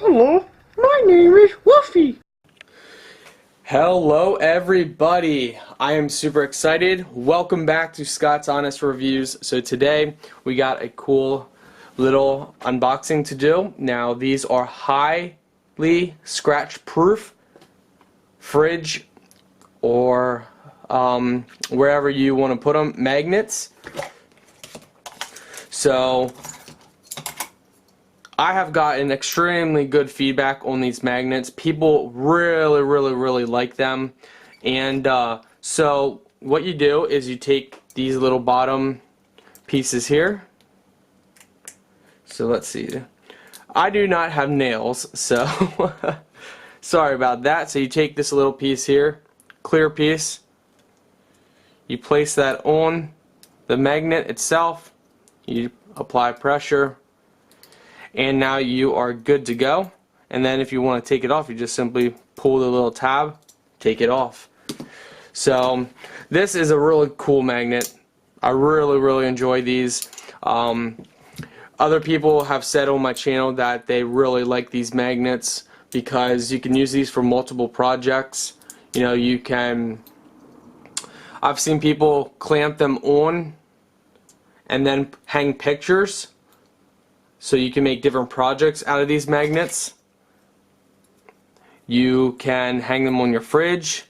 Hello, my name is Wolfie. Hello everybody, I am super excited. Welcome back to Scott's Honest Reviews. So today we got a cool little unboxing to do. Now these are highly scratch-proof fridge or wherever you want to put them, magnets. So I have gotten extremely good feedback on these magnets. People really like them. And so what you do is you take these little bottom pieces here. So let's see. I do not have nails, so sorry about that. So you take this little piece here, clear piece. You place that on the magnet itself. You apply pressure. And now you are good to go. And then if you want to take it off, you just simply pull the little tab, take it off. So this is a really cool magnet. I really enjoy these. Other people have said on my channel that they really like these magnets because you can use these for multiple projects. You know, you can, I've seen people clamp them on and then hang pictures. So you can make different projects out of these magnets. You can hang them on your fridge,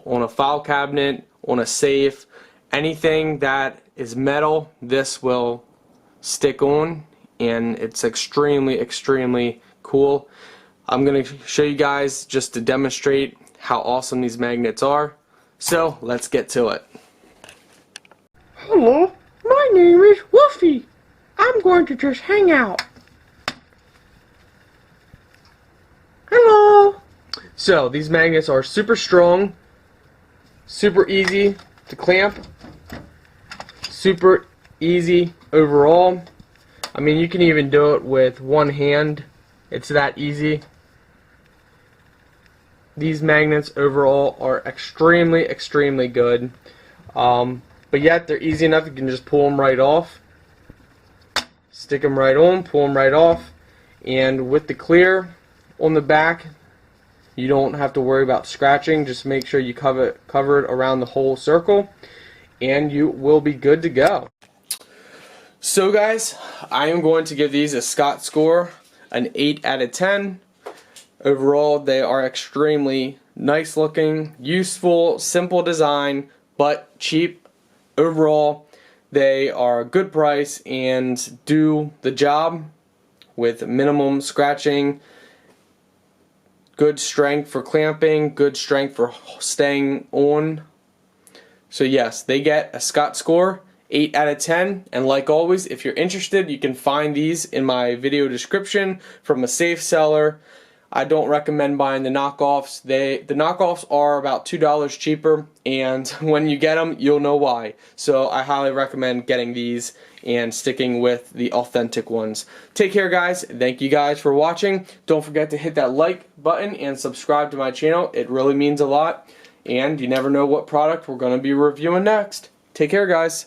on a file cabinet, on a safe. Anything that is metal, this will stick on, and it's extremely cool. I'm going to show you guys just to demonstrate how awesome these magnets are. So let's get to it. Hello, my name is Wolfie. I'm going to just hang out. Hello. So these magnets are super strong, super easy to clamp, super easy overall. I mean, you can even do it with one hand. It's that easy. These magnets overall are extremely good. But yet they're easy enough. You can just pull them right off. Stick them right on, pull them right off, and with the clear on the back, you don't have to worry about scratching. Just make sure you cover it around the whole circle, and you will be good to go. So guys, I am going to give these a Scott score, an 8 out of 10. Overall, they are extremely nice looking, useful, simple design, but cheap. Overall, they are a good price and do the job with minimum scratching, good strength for clamping, good strength for staying on. So yes, they get a Scott score, 8 out of 10. And like always, if you're interested, you can find these in my video description from a safe seller. I don't recommend buying the knockoffs. The knockoffs are about $2 cheaper, and when you get them, you'll know why. So I highly recommend getting these and sticking with the authentic ones. Take care, guys. Thank you guys for watching. Don't forget to hit that like button and subscribe to my channel. It really means a lot, and you never know what product we're going to be reviewing next. Take care, guys.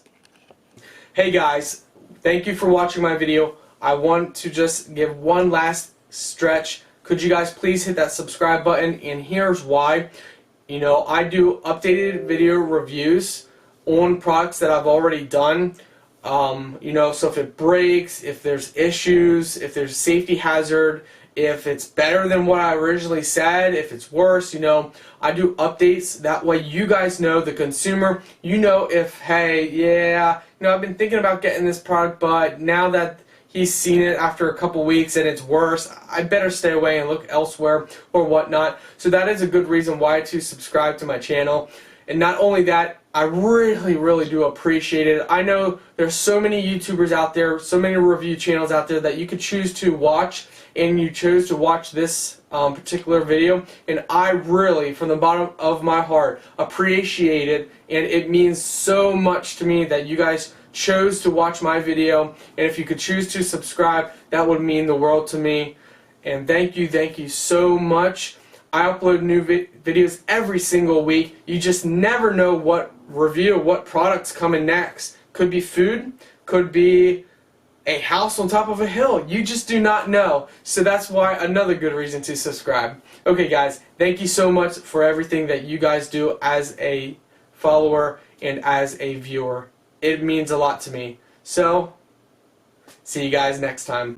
Hey guys, thank you for watching my video. I want to just give one last stretch. Could you guys please hit that subscribe button? And here's why. You know, I do updated video reviews on products that I've already done. You know, so if it breaks, if there's issues, if there's a safety hazard, if it's better than what I originally said, if it's worse, you know, I do updates. That way you guys know, the consumer, you know, if, hey, yeah, you know, I've been thinking about getting this product, but now that he's seen it after a couple weeks and it's worse, I better stay away and look elsewhere or whatnot. So that is a good reason why to subscribe to my channel. And not only that, I really do appreciate it. I know there's so many YouTubers out there, so many review channels out there that you could choose to watch, and you chose to watch this particular video, and I really, from the bottom of my heart, appreciate it, and it means so much to me that you guys chose to watch my video. And if you could choose to subscribe, that would mean the world to me. And thank you so much. I upload new videos every single week. You just never know what review, what product's coming next. Could be food, could be a house on top of a hill. You just do not know. So that's why another good reason to subscribe. Okay guys, thank you so much for everything that you guys do as a follower and as a viewer. It means a lot to me. So, see you guys next time.